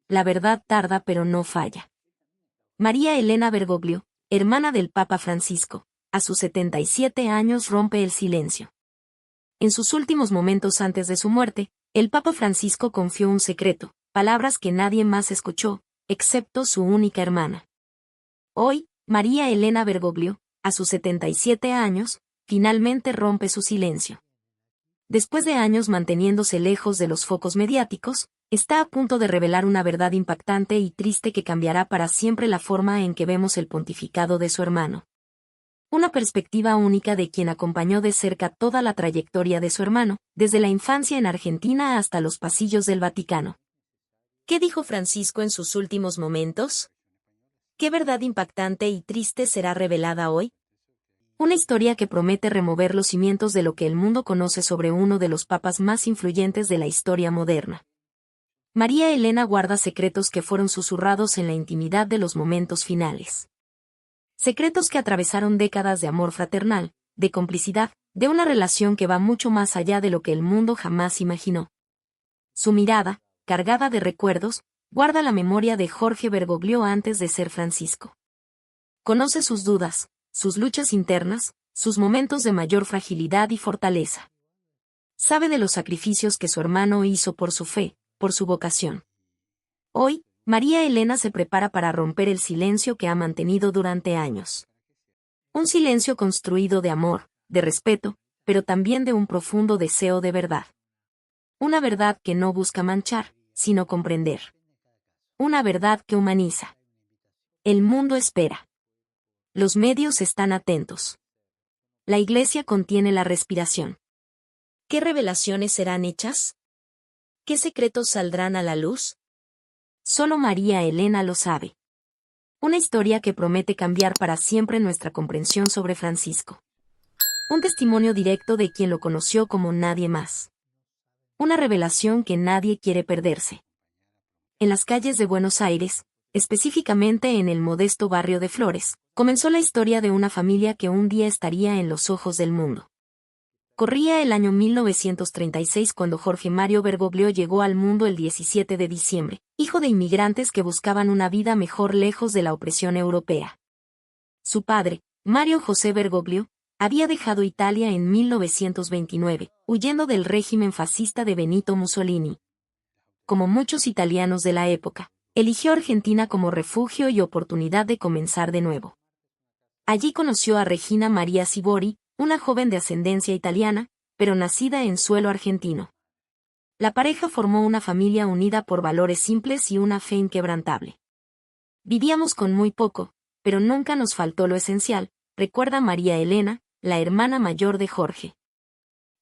la verdad tarda pero no falla. María Elena Bergoglio, hermana del Papa Francisco, a sus 77 años rompe el silencio. En sus últimos momentos antes de su muerte, el Papa Francisco confió un secreto, palabras que nadie más escuchó, excepto su única hermana. Hoy, María Elena Bergoglio, a sus 77 años, finalmente rompe su silencio. Después de años manteniéndose lejos de los focos mediáticos, está a punto de revelar una verdad impactante y triste que cambiará para siempre la forma en que vemos el pontificado de su hermano. Una perspectiva única de quien acompañó de cerca toda la trayectoria de su hermano, desde la infancia en Argentina hasta los pasillos del Vaticano. ¿Qué dijo Francisco en sus últimos momentos? ¿Qué verdad impactante y triste será revelada hoy? Una historia que promete remover los cimientos de lo que el mundo conoce sobre uno de los papas más influyentes de la historia moderna. María Elena guarda secretos que fueron susurrados en la intimidad de los momentos finales. Secretos que atravesaron décadas de amor fraternal, de complicidad, de una relación que va mucho más allá de lo que el mundo jamás imaginó. Su mirada, cargada de recuerdos, guarda la memoria de Jorge Bergoglio antes de ser Francisco. Conoce sus dudas, sus luchas internas, sus momentos de mayor fragilidad y fortaleza. Sabe de los sacrificios que su hermano hizo por su fe, por su vocación. Hoy, María Elena se prepara para romper el silencio que ha mantenido durante años. Un silencio construido de amor, de respeto, pero también de un profundo deseo de verdad. Una verdad que no busca manchar, sino comprender. Una verdad que humaniza. El mundo espera. Los medios están atentos. La Iglesia contiene la respiración. ¿Qué revelaciones serán hechas? ¿Qué secretos saldrán a la luz? Solo María Elena lo sabe. Una historia que promete cambiar para siempre nuestra comprensión sobre Francisco. Un testimonio directo de quien lo conoció como nadie más. Una revelación que nadie quiere perderse. En las calles de Buenos Aires, específicamente en el modesto barrio de Flores, comenzó la historia de una familia que un día estaría en los ojos del mundo. Corría el año 1936 cuando Jorge Mario Bergoglio llegó al mundo el 17 de diciembre, hijo de inmigrantes que buscaban una vida mejor lejos de la opresión europea. Su padre, Mario José Bergoglio, había dejado Italia en 1929, huyendo del régimen fascista de Benito Mussolini. Como muchos italianos de la época, eligió Argentina como refugio y oportunidad de comenzar de nuevo. Allí conoció a Regina María Sibori, una joven de ascendencia italiana, pero nacida en suelo argentino. La pareja formó una familia unida por valores simples y una fe inquebrantable. Vivíamos con muy poco, pero nunca nos faltó lo esencial, recuerda María Elena, la hermana mayor de Jorge.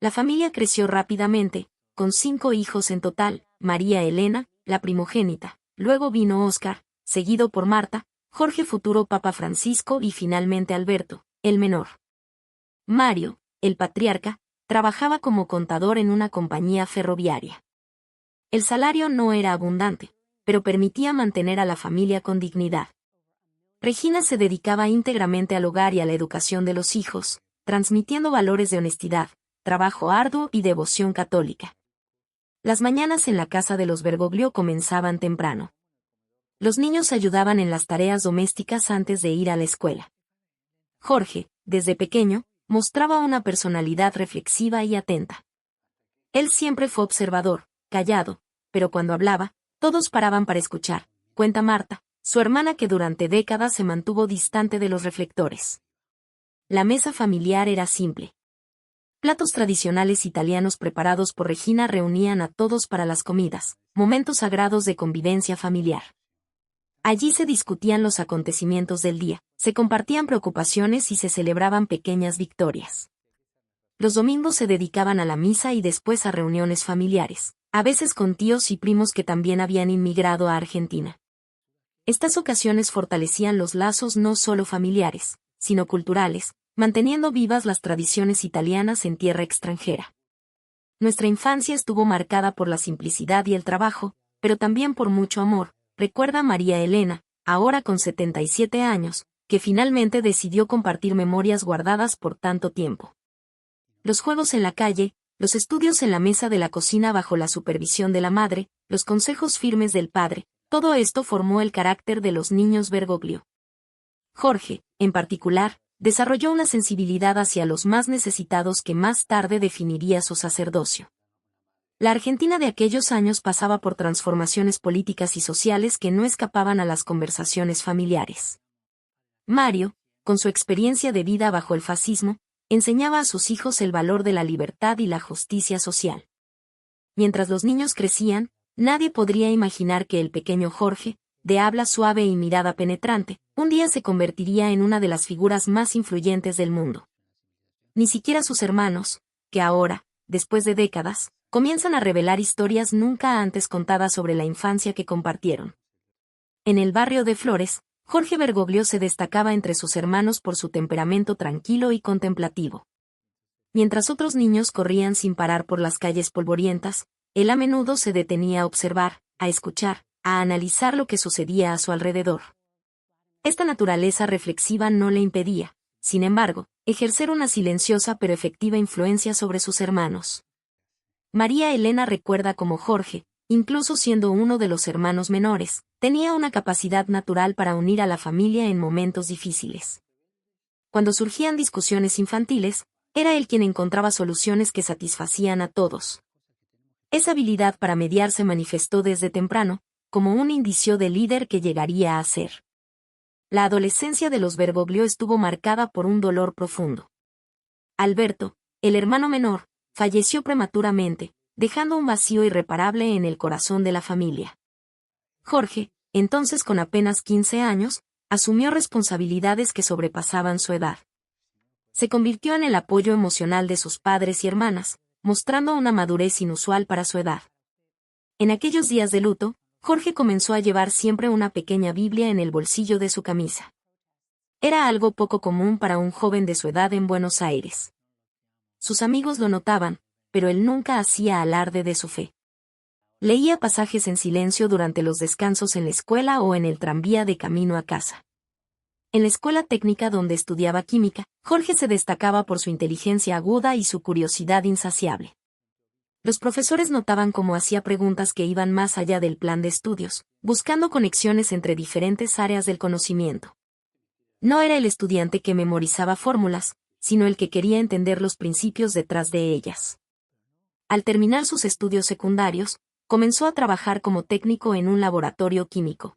La familia creció rápidamente, con 5 hijos en total, María Elena, la primogénita, luego vino Óscar, seguido por Marta, Jorge futuro Papa Francisco y finalmente Alberto, el menor. Mario, el patriarca, trabajaba como contador en una compañía ferroviaria. El salario no era abundante, pero permitía mantener a la familia con dignidad. Regina se dedicaba íntegramente al hogar y a la educación de los hijos, transmitiendo valores de honestidad, trabajo arduo y devoción católica. Las mañanas en la casa de los Bergoglio comenzaban temprano. Los niños ayudaban en las tareas domésticas antes de ir a la escuela. Jorge, desde pequeño, mostraba una personalidad reflexiva y atenta. Él siempre fue observador, callado, pero cuando hablaba, todos paraban para escuchar, cuenta Marta, su hermana que durante décadas se mantuvo distante de los reflectores. La mesa familiar era simple. Platos tradicionales italianos preparados por Regina reunían a todos para las comidas, momentos sagrados de convivencia familiar. Allí se discutían los acontecimientos del día, se compartían preocupaciones y se celebraban pequeñas victorias. Los domingos se dedicaban a la misa y después a reuniones familiares, a veces con tíos y primos que también habían inmigrado a Argentina. Estas ocasiones fortalecían los lazos no solo familiares, sino culturales, manteniendo vivas las tradiciones italianas en tierra extranjera. Nuestra infancia estuvo marcada por la simplicidad y el trabajo, pero también por mucho amor, recuerda María Elena, ahora con 77 años, que finalmente decidió compartir memorias guardadas por tanto tiempo. Los juegos en la calle, los estudios en la mesa de la cocina bajo la supervisión de la madre, los consejos firmes del padre, Todo esto formó el carácter de los niños Bergoglio. Jorge, en particular, desarrolló una sensibilidad hacia los más necesitados que más tarde definiría su sacerdocio. La Argentina de aquellos años pasaba por transformaciones políticas y sociales que no escapaban a las conversaciones familiares. Mario, con su experiencia de vida bajo el fascismo, enseñaba a sus hijos el valor de la libertad y la justicia social. Mientras los niños crecían, nadie podría imaginar que el pequeño Jorge, de habla suave y mirada penetrante, un día se convertiría en una de las figuras más influyentes del mundo. Ni siquiera sus hermanos, que ahora, después de décadas, comienzan a revelar historias nunca antes contadas sobre la infancia que compartieron. En el barrio de Flores, Jorge Bergoglio se destacaba entre sus hermanos por su temperamento tranquilo y contemplativo. Mientras otros niños corrían sin parar por las calles polvorientas, él a menudo se detenía a observar, a escuchar, a analizar lo que sucedía a su alrededor. Esta naturaleza reflexiva no le impedía, sin embargo, ejercer una silenciosa pero efectiva influencia sobre sus hermanos. María Elena recuerda cómo Jorge, incluso siendo uno de los hermanos menores, tenía una capacidad natural para unir a la familia en momentos difíciles. Cuando surgían discusiones infantiles, era él quien encontraba soluciones que satisfacían a todos. Esa habilidad para mediar se manifestó desde temprano, como un indicio de líder que llegaría a ser. La adolescencia de los Bergoglio estuvo marcada por un dolor profundo. Alberto, el hermano menor, falleció prematuramente, dejando un vacío irreparable en el corazón de la familia. Jorge, entonces con apenas 15 años, asumió responsabilidades que sobrepasaban su edad. Se convirtió en el apoyo emocional de sus padres y hermanas, mostrando una madurez inusual para su edad. En aquellos días de luto, Jorge comenzó a llevar siempre una pequeña Biblia en el bolsillo de su camisa. Era algo poco común para un joven de su edad en Buenos Aires. Sus amigos lo notaban, pero él nunca hacía alarde de su fe. Leía pasajes en silencio durante los descansos en la escuela o en el tranvía de camino a casa. En la escuela técnica donde estudiaba química, Jorge se destacaba por su inteligencia aguda y su curiosidad insaciable. Los profesores notaban cómo hacía preguntas que iban más allá del plan de estudios, buscando conexiones entre diferentes áreas del conocimiento. No era el estudiante que memorizaba fórmulas, sino el que quería entender los principios detrás de ellas. Al terminar sus estudios secundarios, comenzó a trabajar como técnico en un laboratorio químico.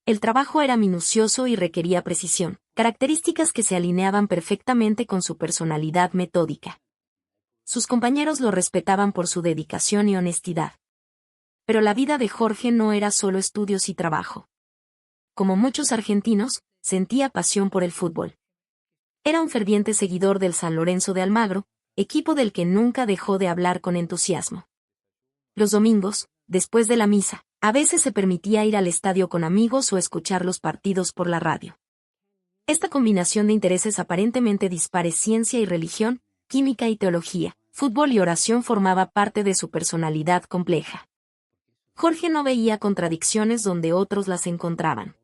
El trabajo era minucioso y requería precisión, características que se alineaban perfectamente con su personalidad metódica. Sus compañeros lo respetaban por su dedicación y honestidad. Pero la vida de Jorge no era solo estudios y trabajo. Como muchos argentinos, sentía pasión por el fútbol. Era un ferviente seguidor del San Lorenzo de Almagro, equipo del que nunca dejó de hablar con entusiasmo. Los domingos, después de la misa, a veces se permitía ir al estadio con amigos o escuchar los partidos por la radio. Esta combinación de intereses aparentemente dispares, ciencia y religión, química y teología, fútbol y oración, formaba parte de su personalidad compleja. Jorge no veía contradicciones donde otros las encontraban.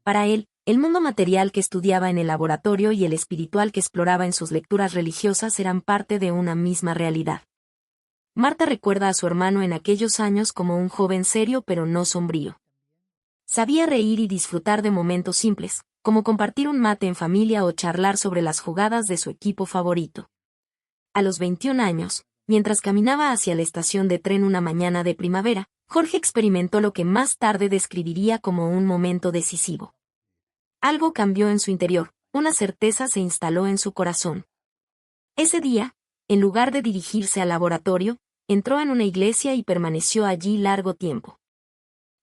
Para él, el mundo material que estudiaba en el laboratorio y el espiritual que exploraba en sus lecturas religiosas eran parte de una misma realidad. Marta recuerda a su hermano en aquellos años como un joven serio pero no sombrío. Sabía reír y disfrutar de momentos simples, como compartir un mate en familia o charlar sobre las jugadas de su equipo favorito. A los 21 años, mientras caminaba hacia la estación de tren una mañana de primavera, Jorge experimentó lo que más tarde describiría como un momento decisivo. Algo cambió en su interior, una certeza se instaló en su corazón. Ese día, en lugar de dirigirse al laboratorio, entró en una iglesia y permaneció allí largo tiempo.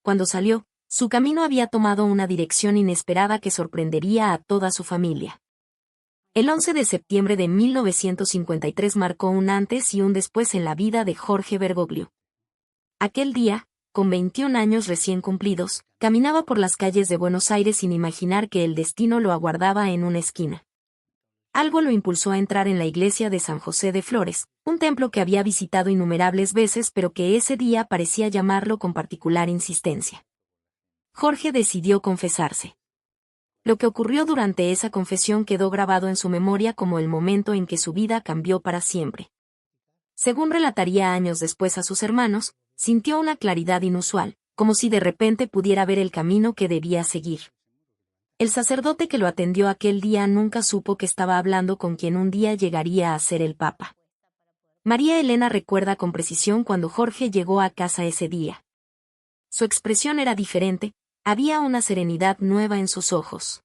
Cuando salió, su camino había tomado una dirección inesperada que sorprendería a toda su familia. El 11 de septiembre de 1953 marcó un antes y un después en la vida de Jorge Bergoglio. Aquel día, con 21 años recién cumplidos, caminaba por las calles de Buenos Aires sin imaginar que el destino lo aguardaba en una esquina. Algo lo impulsó a entrar en la iglesia de San José de Flores, un templo que había visitado innumerables veces pero que ese día parecía llamarlo con particular insistencia. Jorge decidió confesarse. Lo que ocurrió durante esa confesión quedó grabado en su memoria como el momento en que su vida cambió para siempre. Según relataría años después a sus hermanos, sintió una claridad inusual, como si de repente pudiera ver el camino que debía seguir. El sacerdote que lo atendió aquel día nunca supo que estaba hablando con quien un día llegaría a ser el Papa. María Elena recuerda con precisión cuando Jorge llegó a casa ese día. Su expresión era diferente, había una serenidad nueva en sus ojos.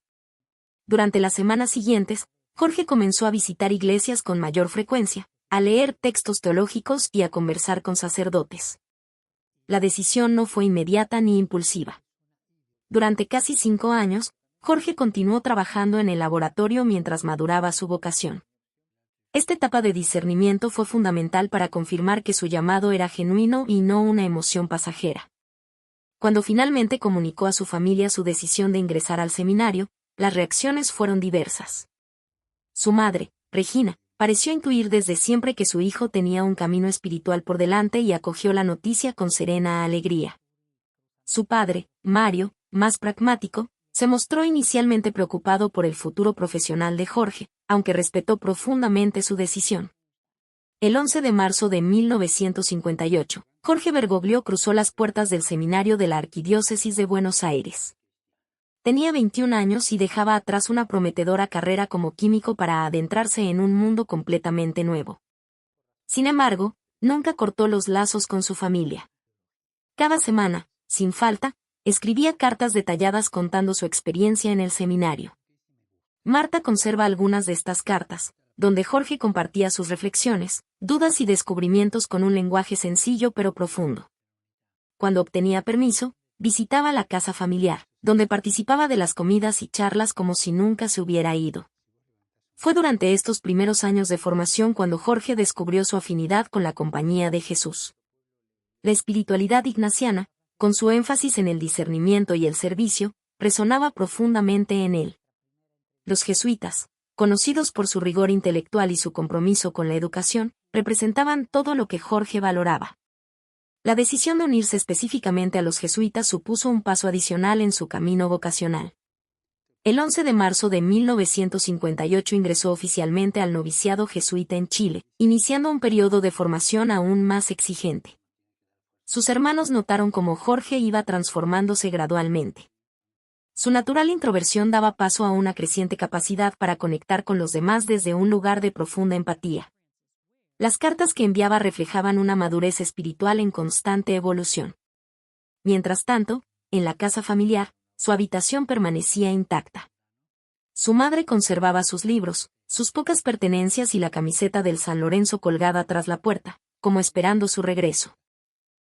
Durante las semanas siguientes, Jorge comenzó a visitar iglesias con mayor frecuencia, a leer textos teológicos y a conversar con sacerdotes. La decisión no fue inmediata ni impulsiva. Durante casi 5 años, Jorge continuó trabajando en el laboratorio mientras maduraba su vocación. Esta etapa de discernimiento fue fundamental para confirmar que su llamado era genuino y no una emoción pasajera. Cuando finalmente comunicó a su familia su decisión de ingresar al seminario, las reacciones fueron diversas. Su madre, Regina, pareció intuir desde siempre que su hijo tenía un camino espiritual por delante y acogió la noticia con serena alegría. Su padre, Mario, más pragmático, se mostró inicialmente preocupado por el futuro profesional de Jorge, aunque respetó profundamente su decisión. El 11 de marzo de 1958, Jorge Bergoglio cruzó las puertas del seminario de la Arquidiócesis de Buenos Aires. Tenía 21 años y dejaba atrás una prometedora carrera como químico para adentrarse en un mundo completamente nuevo. Sin embargo, nunca cortó los lazos con su familia. Cada semana, sin falta, escribía cartas detalladas contando su experiencia en el seminario. Marta conserva algunas de estas cartas, donde Jorge compartía sus reflexiones, dudas y descubrimientos con un lenguaje sencillo pero profundo. Cuando obtenía permiso, visitaba la casa familiar, donde participaba de las comidas y charlas como si nunca se hubiera ido. Fue durante estos primeros años de formación cuando Jorge descubrió su afinidad con la Compañía de Jesús. La espiritualidad ignaciana, con su énfasis en el discernimiento y el servicio, resonaba profundamente en él. Los jesuitas, conocidos por su rigor intelectual y su compromiso con la educación, representaban todo lo que Jorge valoraba. La decisión de unirse específicamente a los jesuitas supuso un paso adicional en su camino vocacional. El 11 de marzo de 1958 ingresó oficialmente al noviciado jesuita en Chile, iniciando un periodo de formación aún más exigente. Sus hermanos notaron cómo Jorge iba transformándose gradualmente. Su natural introversión daba paso a una creciente capacidad para conectar con los demás desde un lugar de profunda empatía. Las cartas que enviaba reflejaban una madurez espiritual en constante evolución. Mientras tanto, en la casa familiar, su habitación permanecía intacta. Su madre conservaba sus libros, sus pocas pertenencias y la camiseta del San Lorenzo colgada tras la puerta, como esperando su regreso.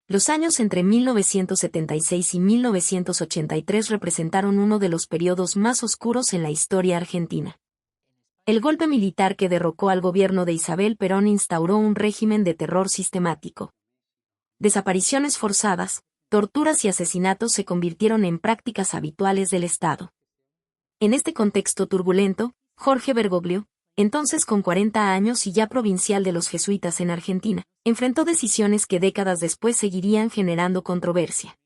Los años entre 1976 y 1983 representaron uno de los periodos más oscuros en la historia argentina. El golpe militar que derrocó al gobierno de Isabel Perón instauró un régimen de terror sistemático. Desapariciones forzadas, torturas y asesinatos se convirtieron en prácticas habituales del Estado. En este contexto turbulento, Jorge Bergoglio, entonces con 40 años y ya provincial de los jesuitas en Argentina, enfrentó decisiones que décadas después seguirían generando controversia.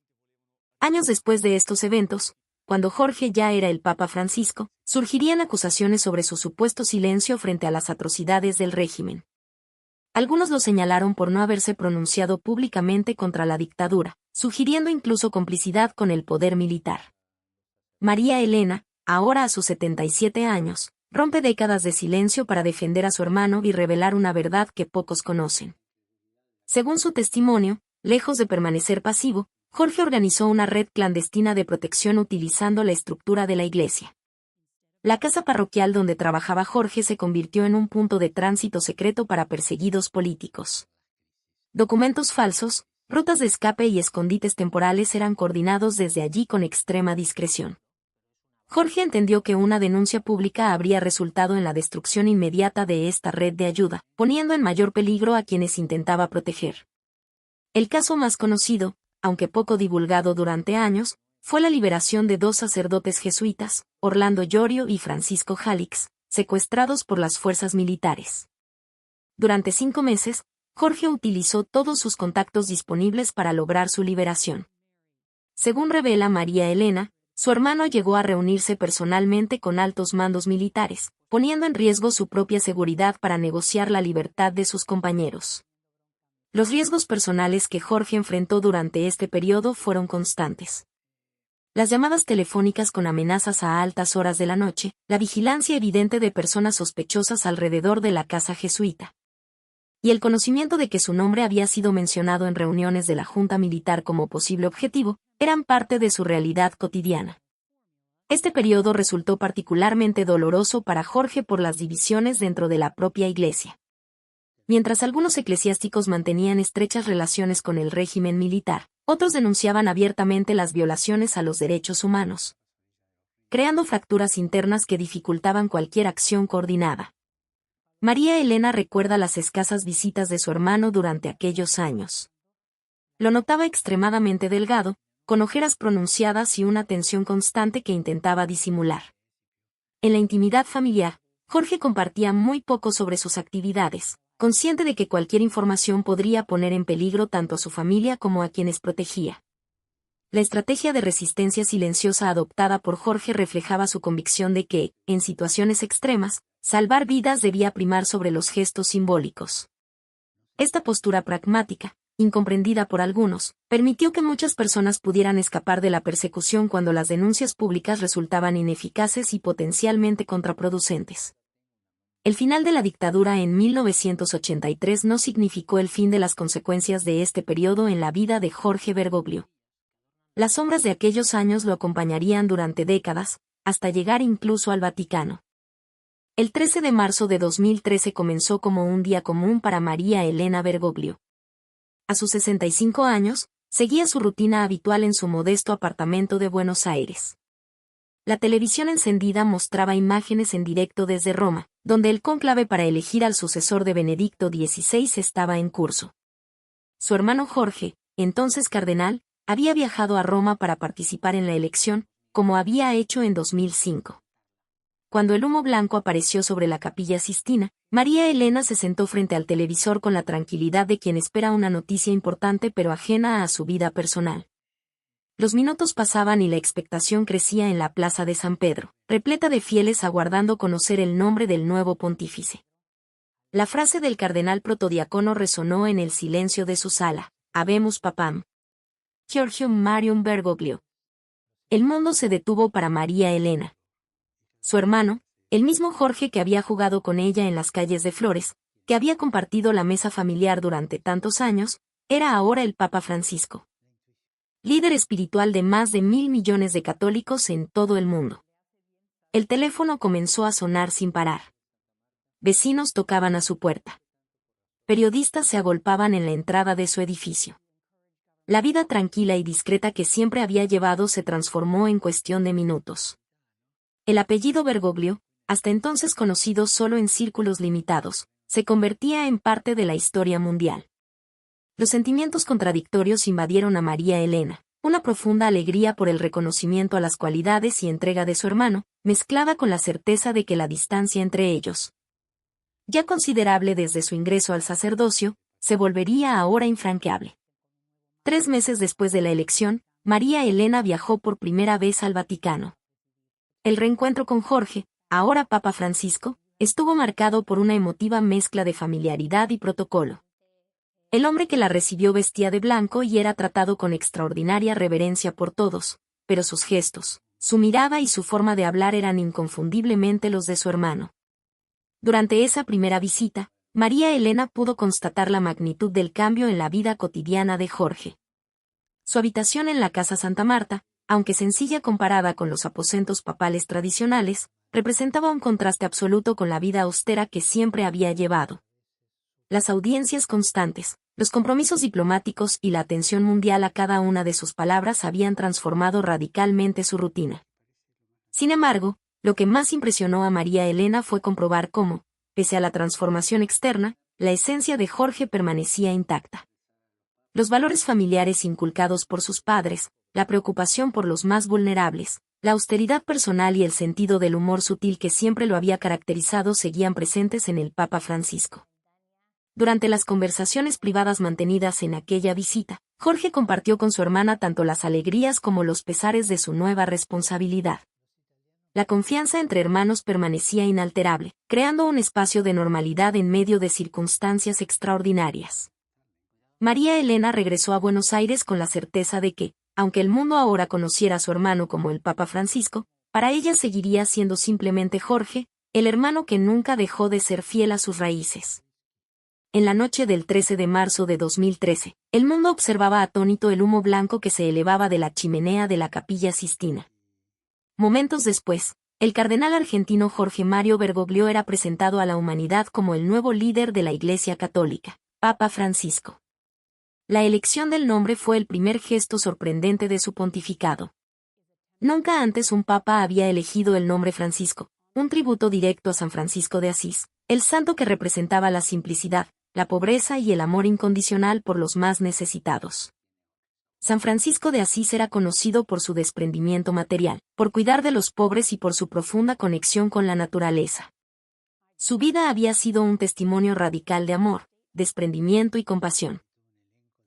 Años después de estos eventos, cuando Jorge ya era el Papa Francisco, surgirían acusaciones sobre su supuesto silencio frente a las atrocidades del régimen. Algunos lo señalaron por no haberse pronunciado públicamente contra la dictadura, sugiriendo incluso complicidad con el poder militar. María Elena, ahora a sus 77 años, rompe décadas de silencio para defender a su hermano y revelar una verdad que pocos conocen. Según su testimonio, lejos de permanecer pasivo, Jorge organizó una red clandestina de protección utilizando la estructura de la iglesia. La casa parroquial donde trabajaba Jorge se convirtió en un punto de tránsito secreto para perseguidos políticos. Documentos falsos, rutas de escape y escondites temporales eran coordinados desde allí con extrema discreción. Jorge entendió que una denuncia pública habría resultado en la destrucción inmediata de esta red de ayuda, poniendo en mayor peligro a quienes intentaba proteger. El caso más conocido, aunque poco divulgado durante años, fue la liberación de 2 sacerdotes jesuitas, Orlando Llorio y Francisco Jalix, secuestrados por las fuerzas militares. Durante 5 meses, Jorge utilizó todos sus contactos disponibles para lograr su liberación. Según revela María Elena, su hermano llegó a reunirse personalmente con altos mandos militares, poniendo en riesgo su propia seguridad para negociar la libertad de sus compañeros. Los riesgos personales que Jorge enfrentó durante este periodo fueron constantes. Las llamadas telefónicas con amenazas a altas horas de la noche, la vigilancia evidente de personas sospechosas alrededor de la casa jesuita, y el conocimiento de que su nombre había sido mencionado en reuniones de la Junta Militar como posible objetivo, eran parte de su realidad cotidiana. Este periodo resultó particularmente doloroso para Jorge por las divisiones dentro de la propia Iglesia. Mientras algunos eclesiásticos mantenían estrechas relaciones con el régimen militar, otros denunciaban abiertamente las violaciones a los derechos humanos, creando fracturas internas que dificultaban cualquier acción coordinada. María Elena recuerda las escasas visitas de su hermano durante aquellos años. Lo notaba extremadamente delgado, con ojeras pronunciadas y una tensión constante que intentaba disimular. En la intimidad familiar, Jorge compartía muy poco sobre sus actividades, consciente de que cualquier información podría poner en peligro tanto a su familia como a quienes protegía. La estrategia de resistencia silenciosa adoptada por Jorge reflejaba su convicción de que, en situaciones extremas, salvar vidas debía primar sobre los gestos simbólicos. Esta postura pragmática, incomprendida por algunos, permitió que muchas personas pudieran escapar de la persecución cuando las denuncias públicas resultaban ineficaces y potencialmente contraproducentes. El final de la dictadura en 1983 no significó el fin de las consecuencias de este periodo en la vida de Jorge Bergoglio. Las sombras de aquellos años lo acompañarían durante décadas, hasta llegar incluso al Vaticano. El 13 de marzo de 2013 comenzó como un día común para María Elena Bergoglio. A sus 65 años, seguía su rutina habitual en su modesto apartamento de Buenos Aires. La televisión encendida mostraba imágenes en directo desde Roma, donde el cónclave para elegir al sucesor de Benedicto XVI estaba en curso. Su hermano Jorge, entonces cardenal, había viajado a Roma para participar en la elección, como había hecho en 2005. Cuando el humo blanco apareció sobre la Capilla Sistina, María Elena se sentó frente al televisor con la tranquilidad de quien espera una noticia importante pero ajena a su vida personal. Los minutos pasaban y la expectación crecía en la plaza de San Pedro, repleta de fieles aguardando conocer el nombre del nuevo pontífice. La frase del cardenal protodiácono resonó en el silencio de su sala: Habemus Papam. Giorgio Marium Bergoglio. El mundo se detuvo para María Elena. Su hermano, el mismo Jorge que había jugado con ella en las calles de Flores, que había compartido la mesa familiar durante tantos años, era ahora el Papa Francisco, líder espiritual de más de 1.000 millones de católicos en todo el mundo. El teléfono comenzó a sonar sin parar. Vecinos tocaban a su puerta. Periodistas se agolpaban en la entrada de su edificio. La vida tranquila y discreta que siempre había llevado se transformó en cuestión de minutos. El apellido Bergoglio, hasta entonces conocido solo en círculos limitados, se convertía en parte de la historia mundial. Los sentimientos contradictorios invadieron a María Elena, una profunda alegría por el reconocimiento a las cualidades y entrega de su hermano, mezclada con la certeza de que la distancia entre ellos, ya considerable desde su ingreso al sacerdocio, se volvería ahora infranqueable. 3 meses después de la elección, María Elena viajó por primera vez al Vaticano. El reencuentro con Jorge, ahora Papa Francisco, estuvo marcado por una emotiva mezcla de familiaridad y protocolo. El hombre que la recibió vestía de blanco y era tratado con extraordinaria reverencia por todos, pero sus gestos, su mirada y su forma de hablar eran inconfundiblemente los de su hermano. Durante esa primera visita, María Elena pudo constatar la magnitud del cambio en la vida cotidiana de Jorge. Su habitación en la Casa Santa Marta, aunque sencilla comparada con los aposentos papales tradicionales, representaba un contraste absoluto con la vida austera que siempre había llevado. Las audiencias constantes, los compromisos diplomáticos y la atención mundial a cada una de sus palabras habían transformado radicalmente su rutina. Sin embargo, lo que más impresionó a María Elena fue comprobar cómo, pese a la transformación externa, la esencia de Jorge permanecía intacta. Los valores familiares inculcados por sus padres, la preocupación por los más vulnerables, la austeridad personal y el sentido del humor sutil que siempre lo había caracterizado seguían presentes en el Papa Francisco. Durante las conversaciones privadas mantenidas en aquella visita, Jorge compartió con su hermana tanto las alegrías como los pesares de su nueva responsabilidad. La confianza entre hermanos permanecía inalterable, creando un espacio de normalidad en medio de circunstancias extraordinarias. María Elena regresó a Buenos Aires con la certeza de que, aunque el mundo ahora conociera a su hermano como el Papa Francisco, para ella seguiría siendo simplemente Jorge, el hermano que nunca dejó de ser fiel a sus raíces. En la noche del 13 de marzo de 2013, el mundo observaba atónito el humo blanco que se elevaba de la chimenea de la Capilla Sixtina. Momentos después, el cardenal argentino Jorge Mario Bergoglio era presentado a la humanidad como el nuevo líder de la Iglesia Católica, Papa Francisco. La elección del nombre fue el primer gesto sorprendente de su pontificado. Nunca antes un papa había elegido el nombre Francisco, un tributo directo a San Francisco de Asís, el santo que representaba la simplicidad, la pobreza y el amor incondicional por los más necesitados. San Francisco de Asís era conocido por su desprendimiento material, por cuidar de los pobres y por su profunda conexión con la naturaleza. Su vida había sido un testimonio radical de amor, desprendimiento y compasión.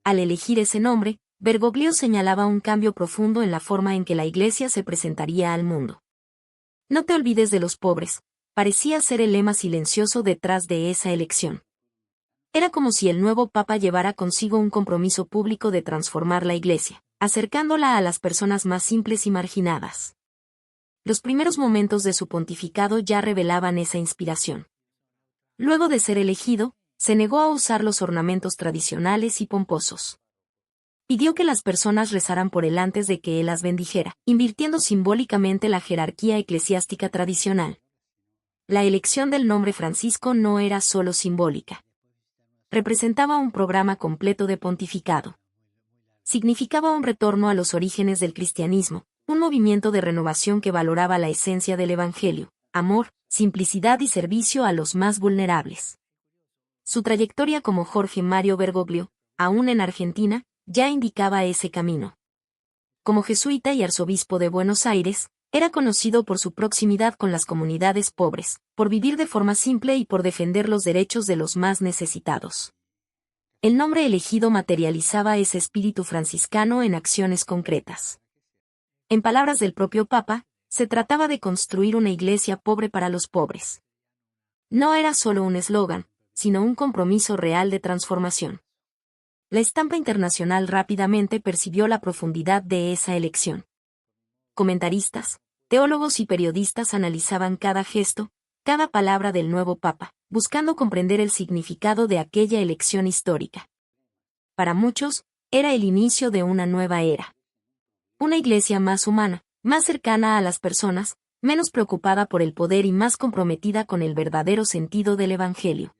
Al elegir ese nombre, Bergoglio señalaba un cambio profundo en la forma en que la Iglesia se presentaría al mundo. No te olvides de los pobres, parecía ser el lema silencioso detrás de esa elección. Era como si el nuevo Papa llevara consigo un compromiso público de transformar la Iglesia, acercándola a las personas más simples y marginadas. Los primeros momentos de su pontificado ya revelaban esa inspiración. Luego de ser elegido, se negó a usar los ornamentos tradicionales y pomposos. Pidió que las personas rezaran por él antes de que él las bendijera, invirtiendo simbólicamente la jerarquía eclesiástica tradicional. La elección del nombre Francisco no era solo simbólica. Representaba un programa completo de pontificado. Significaba un retorno a los orígenes del cristianismo, un movimiento de renovación que valoraba la esencia del Evangelio, amor, simplicidad y servicio a los más vulnerables. Su trayectoria como Jorge Mario Bergoglio, aún en Argentina, ya indicaba ese camino. Como jesuita y arzobispo de Buenos Aires, era conocido por su proximidad con las comunidades pobres, por vivir de forma simple y por defender los derechos de los más necesitados. El nombre elegido materializaba ese espíritu franciscano en acciones concretas. En palabras del propio Papa, se trataba de construir una iglesia pobre para los pobres. No era solo un eslogan, sino un compromiso real de transformación. La estampa internacional rápidamente percibió la profundidad de esa elección. Comentaristas, teólogos y periodistas analizaban cada gesto, cada palabra del nuevo Papa, buscando comprender el significado de aquella elección histórica. Para muchos, era el inicio de una nueva era. Una iglesia más humana, más cercana a las personas, menos preocupada por el poder y más comprometida con el verdadero sentido del Evangelio.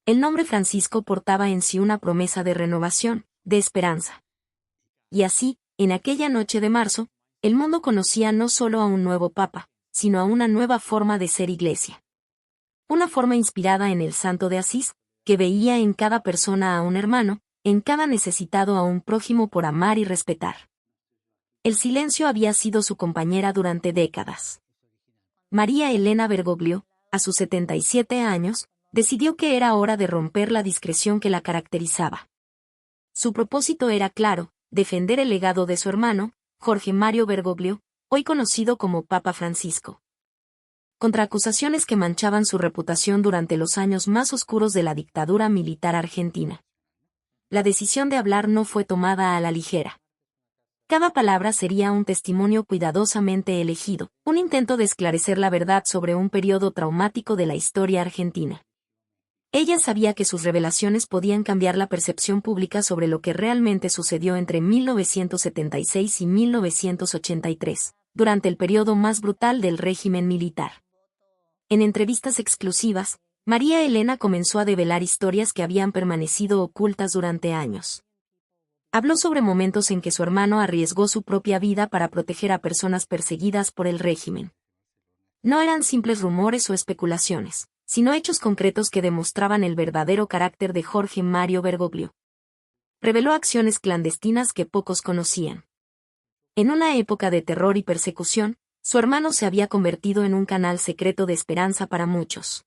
El nombre Francisco portaba en sí una promesa de renovación, de esperanza. Y así, en aquella noche de marzo, el mundo conocía no solo a un nuevo Papa, sino a una nueva forma de ser iglesia. Una forma inspirada en el Santo de Asís, que veía en cada persona a un hermano, en cada necesitado a un prójimo por amar y respetar. El silencio había sido su compañera durante décadas. María Elena Bergoglio, a sus 77 años, decidió que era hora de romper la discreción que la caracterizaba. Su propósito era claro, defender el legado de su hermano, Jorge Mario Bergoglio, hoy conocido como Papa Francisco. Contra acusaciones que manchaban su reputación durante los años más oscuros de la dictadura militar argentina. La decisión de hablar no fue tomada a la ligera. Cada palabra sería un testimonio cuidadosamente elegido, un intento de esclarecer la verdad sobre un periodo traumático de la historia argentina. Ella sabía que sus revelaciones podían cambiar la percepción pública sobre lo que realmente sucedió entre 1976 y 1983, durante el periodo más brutal del régimen militar. En entrevistas exclusivas, María Elena comenzó a develar historias que habían permanecido ocultas durante años. Habló sobre momentos en que su hermano arriesgó su propia vida para proteger a personas perseguidas por el régimen. No eran simples rumores o especulaciones, sino hechos concretos que demostraban el verdadero carácter de Jorge Mario Bergoglio. Reveló acciones clandestinas que pocos conocían. En una época de terror y persecución, su hermano se había convertido en un canal secreto de esperanza para muchos.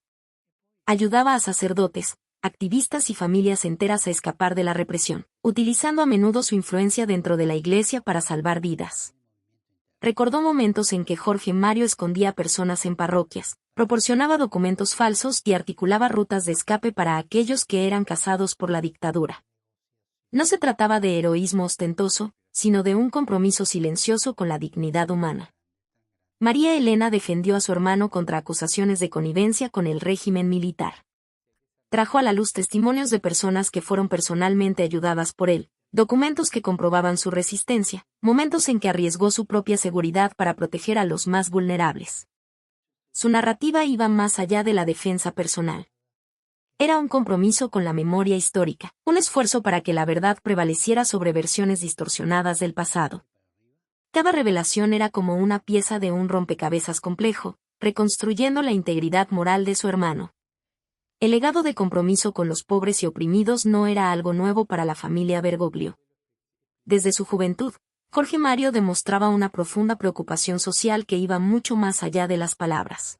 Ayudaba a sacerdotes, activistas y familias enteras a escapar de la represión, utilizando a menudo su influencia dentro de la iglesia para salvar vidas. Recordó momentos en que Jorge Mario escondía personas en parroquias, proporcionaba documentos falsos y articulaba rutas de escape para aquellos que eran cazados por la dictadura. No se trataba de heroísmo ostentoso, sino de un compromiso silencioso con la dignidad humana. María Elena defendió a su hermano contra acusaciones de connivencia con el régimen militar. Trajo a la luz testimonios de personas que fueron personalmente ayudadas por él, documentos que comprobaban su resistencia, momentos en que arriesgó su propia seguridad para proteger a los más vulnerables. Su narrativa iba más allá de la defensa personal. Era un compromiso con la memoria histórica, un esfuerzo para que la verdad prevaleciera sobre versiones distorsionadas del pasado. Cada revelación era como una pieza de un rompecabezas complejo, reconstruyendo la integridad moral de su hermano. El legado de compromiso con los pobres y oprimidos no era algo nuevo para la familia Bergoglio. Desde su juventud, Jorge Mario demostraba una profunda preocupación social que iba mucho más allá de las palabras.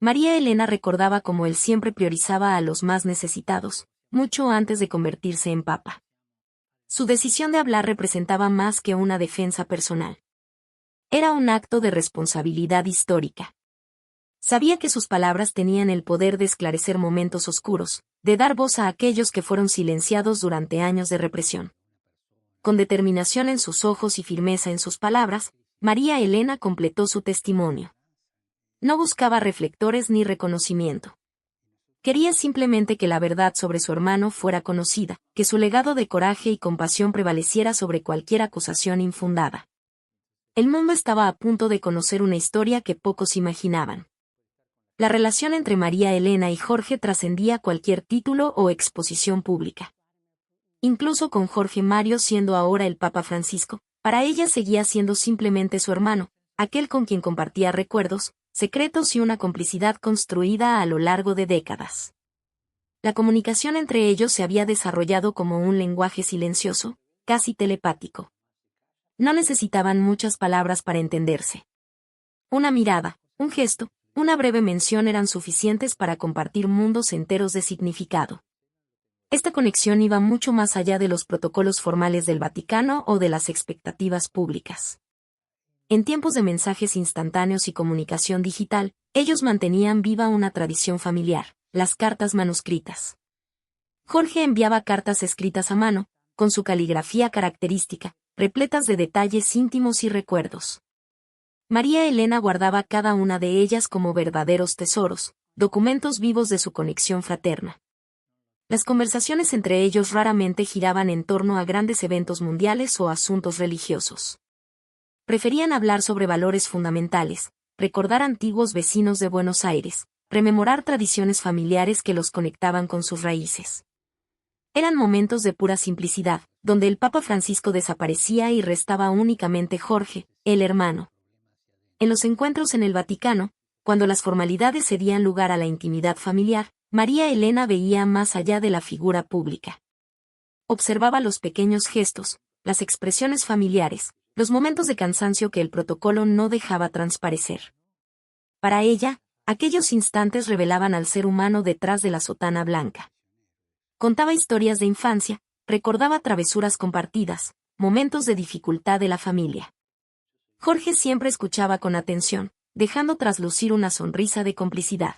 María Elena recordaba cómo él siempre priorizaba a los más necesitados, mucho antes de convertirse en papa. Su decisión de hablar representaba más que una defensa personal. Era un acto de responsabilidad histórica. Sabía que sus palabras tenían el poder de esclarecer momentos oscuros, de dar voz a aquellos que fueron silenciados durante años de represión. Con determinación en sus ojos y firmeza en sus palabras, María Elena completó su testimonio. No buscaba reflectores ni reconocimiento. Quería simplemente que la verdad sobre su hermano fuera conocida, que su legado de coraje y compasión prevaleciera sobre cualquier acusación infundada. El mundo estaba a punto de conocer una historia que pocos imaginaban. La relación entre María Elena y Jorge trascendía cualquier título o exposición pública. Incluso con Jorge Mario siendo ahora el Papa Francisco, para ella seguía siendo simplemente su hermano, aquel con quien compartía recuerdos, secretos y una complicidad construida a lo largo de décadas. La comunicación entre ellos se había desarrollado como un lenguaje silencioso, casi telepático. No necesitaban muchas palabras para entenderse. Una mirada, un gesto, una breve mención eran suficientes para compartir mundos enteros de significado. Esta conexión iba mucho más allá de los protocolos formales del Vaticano o de las expectativas públicas. En tiempos de mensajes instantáneos y comunicación digital, ellos mantenían viva una tradición familiar, las cartas manuscritas. Jorge enviaba cartas escritas a mano, con su caligrafía característica, repletas de detalles íntimos y recuerdos. María Elena guardaba cada una de ellas como verdaderos tesoros, documentos vivos de su conexión fraterna. Las conversaciones entre ellos raramente giraban en torno a grandes eventos mundiales o asuntos religiosos. Preferían hablar sobre valores fundamentales, recordar antiguos vecinos de Buenos Aires, rememorar tradiciones familiares que los conectaban con sus raíces. Eran momentos de pura simplicidad, donde el Papa Francisco desaparecía y restaba únicamente Jorge, el hermano. En los encuentros en el Vaticano, cuando las formalidades cedían lugar a la intimidad familiar, María Elena veía más allá de la figura pública. Observaba los pequeños gestos, las expresiones familiares, los momentos de cansancio que el protocolo no dejaba transparecer. Para ella, aquellos instantes revelaban al ser humano detrás de la sotana blanca. Contaba historias de infancia, recordaba travesuras compartidas, momentos de dificultad de la familia. Jorge siempre escuchaba con atención, dejando traslucir una sonrisa de complicidad.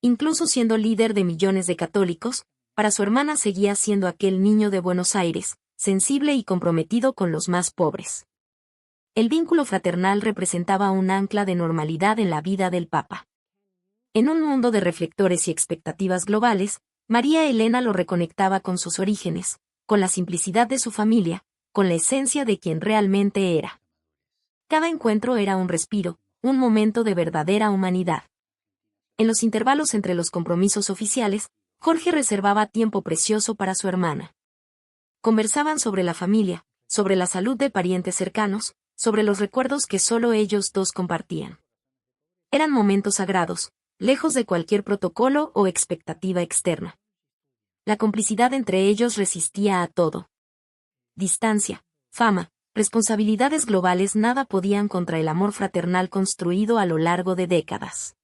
Incluso siendo líder de millones de católicos, para su hermana seguía siendo aquel niño de Buenos Aires, sensible y comprometido con los más pobres. El vínculo fraternal representaba un ancla de normalidad en la vida del Papa. En un mundo de reflectores y expectativas globales, María Elena lo reconectaba con sus orígenes, con la simplicidad de su familia, con la esencia de quien realmente era. Cada encuentro era un respiro, un momento de verdadera humanidad. En los intervalos entre los compromisos oficiales, Jorge reservaba tiempo precioso para su hermana. Conversaban sobre la familia, sobre la salud de parientes cercanos, sobre los recuerdos que solo ellos dos compartían. Eran momentos sagrados, lejos de cualquier protocolo o expectativa externa. La complicidad entre ellos resistía a todo. Distancia, fama, responsabilidades globales nada podían contra el amor fraternal construido a lo largo de décadas.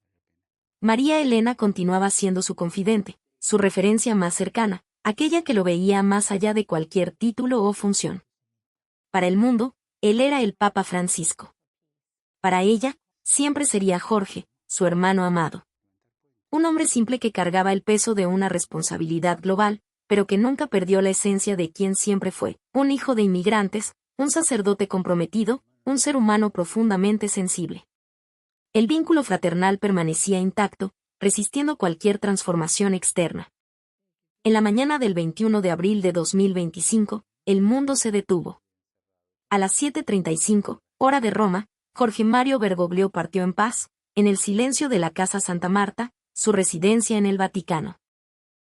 María Elena continuaba siendo su confidente, su referencia más cercana, aquella que lo veía más allá de cualquier título o función. Para el mundo, él era el Papa Francisco. Para ella, siempre sería Jorge, su hermano amado. Un hombre simple que cargaba el peso de una responsabilidad global, pero que nunca perdió la esencia de quien siempre fue, un hijo de inmigrantes, un sacerdote comprometido, un ser humano profundamente sensible. El vínculo fraternal permanecía intacto, resistiendo cualquier transformación externa. En la mañana del 21 de abril de 2025, el mundo se detuvo. A las 7:35, hora de Roma, Jorge Mario Bergoglio partió en paz, en el silencio de la Casa Santa Marta, su residencia en el Vaticano.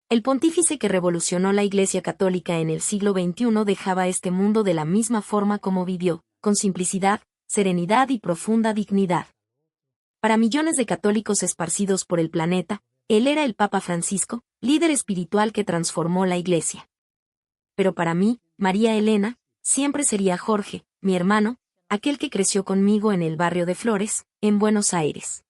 El pontífice que revolucionó la Iglesia Católica en el siglo XXI dejaba este mundo de la misma forma como vivió, con simplicidad, serenidad y profunda dignidad. Para millones de católicos esparcidos por el planeta, él era el Papa Francisco, líder espiritual que transformó la Iglesia. Pero para mí, María Elena, siempre sería Jorge, mi hermano, aquel que creció conmigo en el barrio de Flores, en Buenos Aires.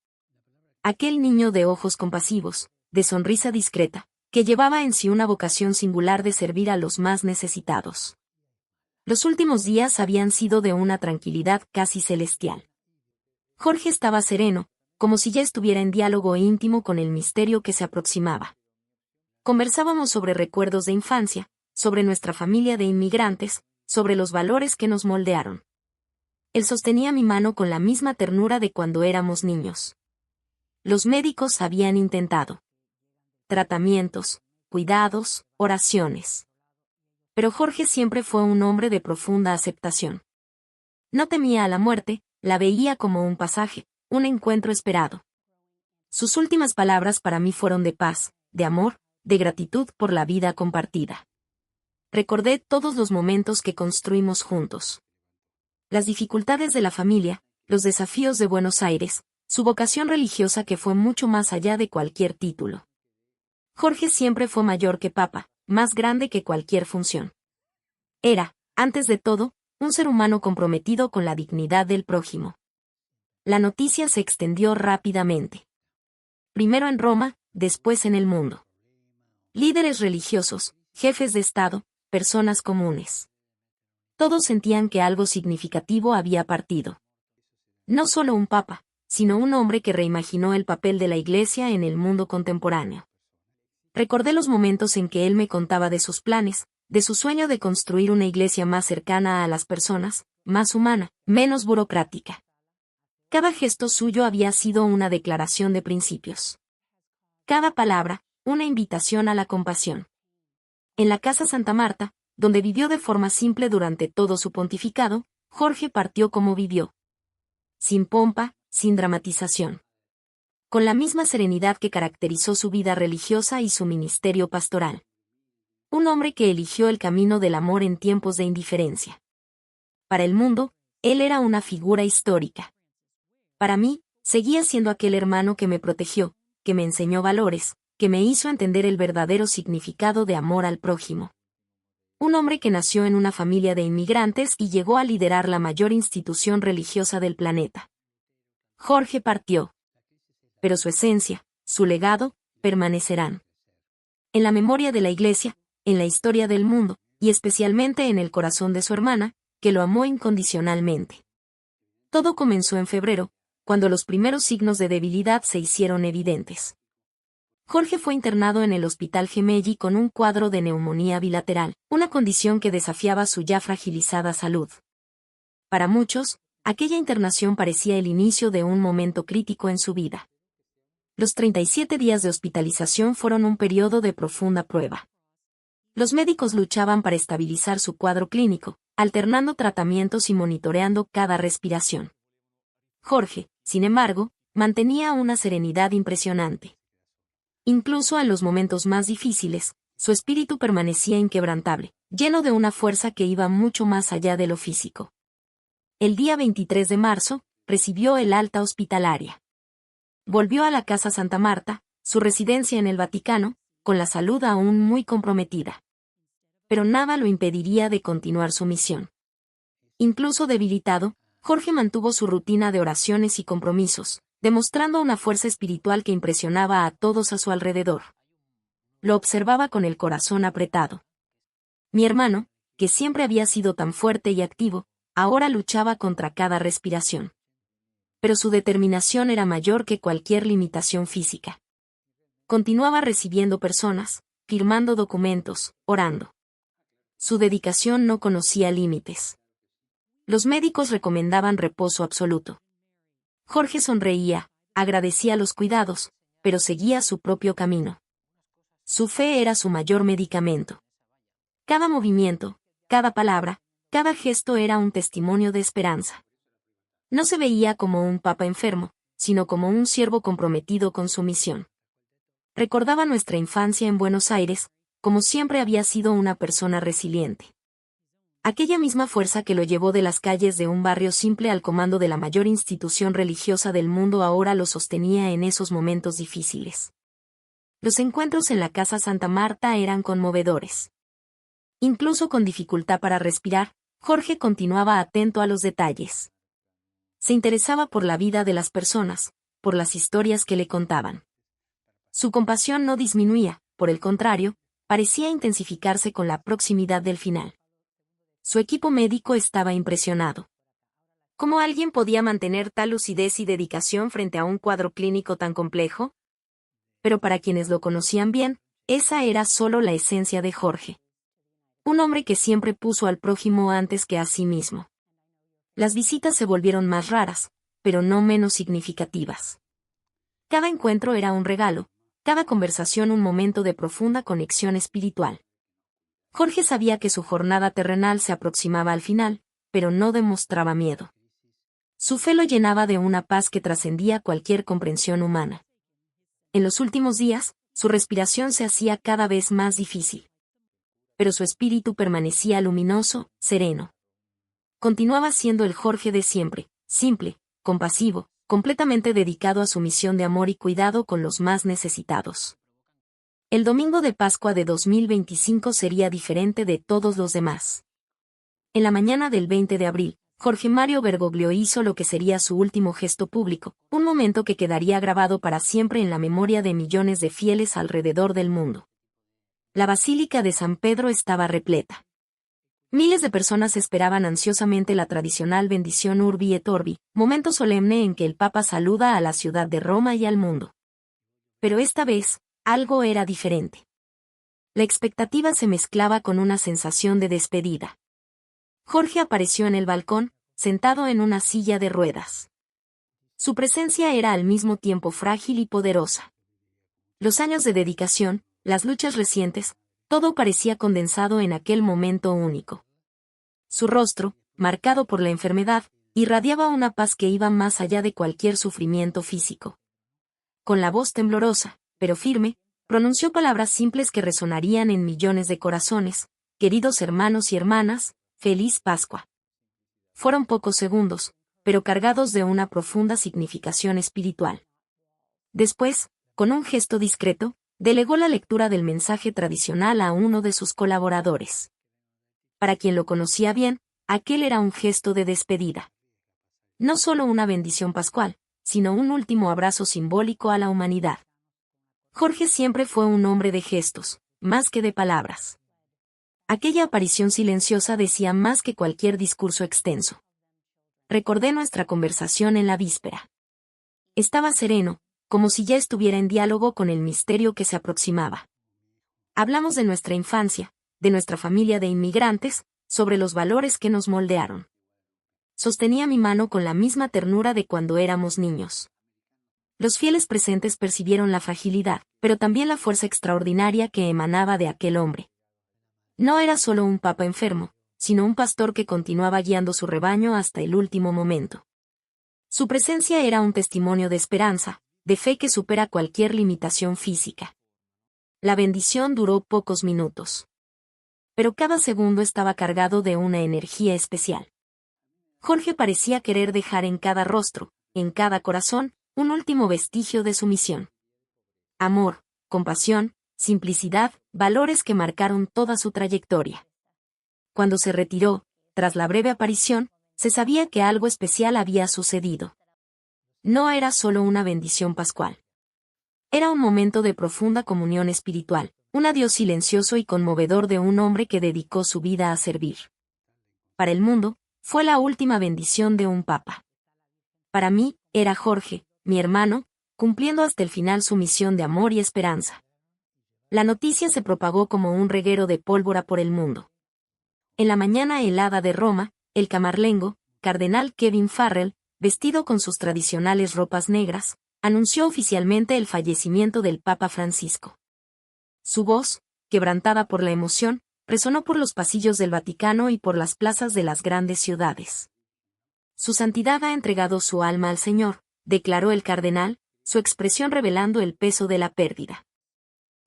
Aquel niño de ojos compasivos, de sonrisa discreta, que llevaba en sí una vocación singular de servir a los más necesitados. Los últimos días habían sido de una tranquilidad casi celestial. Jorge estaba sereno, como si ya estuviera en diálogo íntimo con el misterio que se aproximaba. Conversábamos sobre recuerdos de infancia, sobre nuestra familia de inmigrantes, sobre los valores que nos moldearon. Él sostenía mi mano con la misma ternura de cuando éramos niños. Los médicos habían intentado tratamientos, cuidados, oraciones. Pero Jorge siempre fue un hombre de profunda aceptación. No temía a la muerte, la veía como un pasaje, un encuentro esperado. Sus últimas palabras para mí fueron de paz, de amor, de gratitud por la vida compartida. Recordé todos los momentos que construimos juntos. Las dificultades de la familia, los desafíos de Buenos Aires, su vocación religiosa que fue mucho más allá de cualquier título. Jorge siempre fue mayor que Papa, más grande que cualquier función. Era, antes de todo, un ser humano comprometido con la dignidad del prójimo. La noticia se extendió rápidamente. Primero en Roma, después en el mundo. Líderes religiosos, jefes de Estado, personas comunes. Todos sentían que algo significativo había partido. No solo un papa, sino un hombre que reimaginó el papel de la Iglesia en el mundo contemporáneo. Recordé los momentos en que él me contaba de sus planes, de su sueño de construir una iglesia más cercana a las personas, más humana, menos burocrática. Cada gesto suyo había sido una declaración de principios. Cada palabra, una invitación a la compasión. En la Casa Santa Marta, donde vivió de forma simple durante todo su pontificado, Jorge partió como vivió. Sin pompa, sin dramatización. Con la misma serenidad que caracterizó su vida religiosa y su ministerio pastoral. Un hombre que eligió el camino del amor en tiempos de indiferencia. Para el mundo, él era una figura histórica. Para mí, seguía siendo aquel hermano que me protegió, que me enseñó valores, que me hizo entender el verdadero significado de amor al prójimo. Un hombre que nació en una familia de inmigrantes y llegó a liderar la mayor institución religiosa del planeta. Jorge partió. Pero su esencia, su legado, permanecerán. En la memoria de la Iglesia, en la historia del mundo, y especialmente en el corazón de su hermana, que lo amó incondicionalmente. Todo comenzó en febrero, cuando los primeros signos de debilidad se hicieron evidentes. Jorge fue internado en el Hospital Gemelli con un cuadro de neumonía bilateral, una condición que desafiaba su ya fragilizada salud. Para muchos, aquella internación parecía el inicio de un momento crítico en su vida. Los 37 días de hospitalización fueron un periodo de profunda prueba. Los médicos luchaban para estabilizar su cuadro clínico, alternando tratamientos y monitoreando cada respiración. Jorge, sin embargo, mantenía una serenidad impresionante. Incluso en los momentos más difíciles, su espíritu permanecía inquebrantable, lleno de una fuerza que iba mucho más allá de lo físico. El día 23 de marzo, recibió el alta hospitalaria. Volvió a la Casa Santa Marta, su residencia en el Vaticano, con la salud aún muy comprometida. Pero nada lo impediría de continuar su misión. Incluso debilitado, Jorge mantuvo su rutina de oraciones y compromisos, demostrando una fuerza espiritual que impresionaba a todos a su alrededor. Lo observaba con el corazón apretado. Mi hermano, que siempre había sido tan fuerte y activo, ahora luchaba contra cada respiración. Pero su determinación era mayor que cualquier limitación física. Continuaba recibiendo personas, firmando documentos, orando. Su dedicación no conocía límites. Los médicos recomendaban reposo absoluto. Jorge sonreía, agradecía los cuidados, pero seguía su propio camino. Su fe era su mayor medicamento. Cada movimiento, cada palabra, cada gesto era un testimonio de esperanza. No se veía como un papa enfermo, sino como un siervo comprometido con su misión. Recordaba nuestra infancia en Buenos Aires, como siempre había sido una persona resiliente. Aquella misma fuerza que lo llevó de las calles de un barrio simple al comando de la mayor institución religiosa del mundo ahora lo sostenía en esos momentos difíciles. Los encuentros en la Casa Santa Marta eran conmovedores. Incluso con dificultad para respirar, Jorge continuaba atento a los detalles. Se interesaba por la vida de las personas, por las historias que le contaban. Su compasión no disminuía, por el contrario, parecía intensificarse con la proximidad del final. Su equipo médico estaba impresionado. ¿Cómo alguien podía mantener tal lucidez y dedicación frente a un cuadro clínico tan complejo? Pero para quienes lo conocían bien, esa era solo la esencia de Jorge. Un hombre que siempre puso al prójimo antes que a sí mismo. Las visitas se volvieron más raras, pero no menos significativas. Cada encuentro era un regalo, cada conversación un momento de profunda conexión espiritual. Jorge sabía que su jornada terrenal se aproximaba al final, pero no demostraba miedo. Su fe lo llenaba de una paz que trascendía cualquier comprensión humana. En los últimos días, su respiración se hacía cada vez más difícil. Pero su espíritu permanecía luminoso, sereno. Continuaba siendo el Jorge de siempre, simple, compasivo, completamente dedicado a su misión de amor y cuidado con los más necesitados. El domingo de Pascua de 2025 sería diferente de todos los demás. En la mañana del 20 de abril, Jorge Mario Bergoglio hizo lo que sería su último gesto público, un momento que quedaría grabado para siempre en la memoria de millones de fieles alrededor del mundo. La Basílica de San Pedro estaba repleta. Miles de personas esperaban ansiosamente la tradicional bendición Urbi et Orbi, momento solemne en que el Papa saluda a la ciudad de Roma y al mundo. Pero esta vez, algo era diferente. La expectativa se mezclaba con una sensación de despedida. Jorge apareció en el balcón, sentado en una silla de ruedas. Su presencia era al mismo tiempo frágil y poderosa. Los años de dedicación, las luchas recientes, todo parecía condensado en aquel momento único. Su rostro, marcado por la enfermedad, irradiaba una paz que iba más allá de cualquier sufrimiento físico. Con la voz temblorosa, pero firme, pronunció palabras simples que resonarían en millones de corazones: queridos hermanos y hermanas, feliz Pascua. Fueron pocos segundos, pero cargados de una profunda significación espiritual. Después, con un gesto discreto, delegó la lectura del mensaje tradicional a uno de sus colaboradores. Para quien lo conocía bien, aquel era un gesto de despedida. No solo una bendición pascual, sino un último abrazo simbólico a la humanidad. Jorge siempre fue un hombre de gestos, más que de palabras. Aquella aparición silenciosa decía más que cualquier discurso extenso. Recordé nuestra conversación en la víspera. Estaba sereno, como si ya estuviera en diálogo con el misterio que se aproximaba. Hablamos de nuestra infancia, de nuestra familia de inmigrantes, sobre los valores que nos moldearon. Sostenía mi mano con la misma ternura de cuando éramos niños. Los fieles presentes percibieron la fragilidad, pero también la fuerza extraordinaria que emanaba de aquel hombre. No era solo un papa enfermo, sino un pastor que continuaba guiando su rebaño hasta el último momento. Su presencia era un testimonio de esperanza, de fe que supera cualquier limitación física. La bendición duró pocos minutos. Pero cada segundo estaba cargado de una energía especial. Jorge parecía querer dejar en cada rostro, en cada corazón, un último vestigio de su misión. Amor, compasión, simplicidad, valores que marcaron toda su trayectoria. Cuando se retiró, tras la breve aparición, se sabía que algo especial había sucedido. No era solo una bendición pascual. Era un momento de profunda comunión espiritual, un adiós silencioso y conmovedor de un hombre que dedicó su vida a servir. Para el mundo, fue la última bendición de un papa. Para mí, era Jorge, mi hermano, cumpliendo hasta el final su misión de amor y esperanza. La noticia se propagó como un reguero de pólvora por el mundo. En la mañana helada de Roma, el camarlengo, cardenal Kevin Farrell, vestido con sus tradicionales ropas negras, anunció oficialmente el fallecimiento del Papa Francisco. Su voz, quebrantada por la emoción, resonó por los pasillos del Vaticano y por las plazas de las grandes ciudades. Su santidad ha entregado su alma al Señor, declaró el cardenal, su expresión revelando el peso de la pérdida.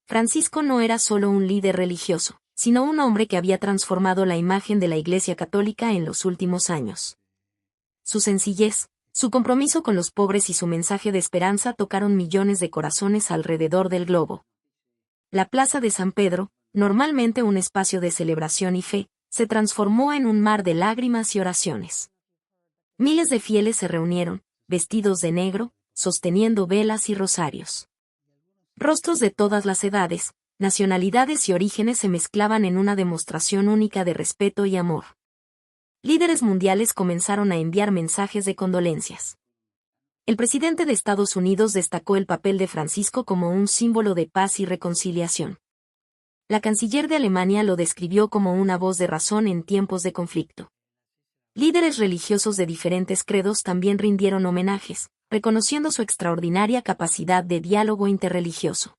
Francisco no era solo un líder religioso, sino un hombre que había transformado la imagen de la Iglesia Católica en los últimos años. Su sencillez, su compromiso con los pobres y su mensaje de esperanza tocaron millones de corazones alrededor del globo. La Plaza de San Pedro, normalmente un espacio de celebración y fe, se transformó en un mar de lágrimas y oraciones. Miles de fieles se reunieron, vestidos de negro, sosteniendo velas y rosarios. Rostros de todas las edades, nacionalidades y orígenes se mezclaban en una demostración única de respeto y amor. Líderes mundiales comenzaron a enviar mensajes de condolencias. El presidente de Estados Unidos destacó el papel de Francisco como un símbolo de paz y reconciliación. La canciller de Alemania lo describió como una voz de razón en tiempos de conflicto. Líderes religiosos de diferentes credos también rindieron homenajes, reconociendo su extraordinaria capacidad de diálogo interreligioso.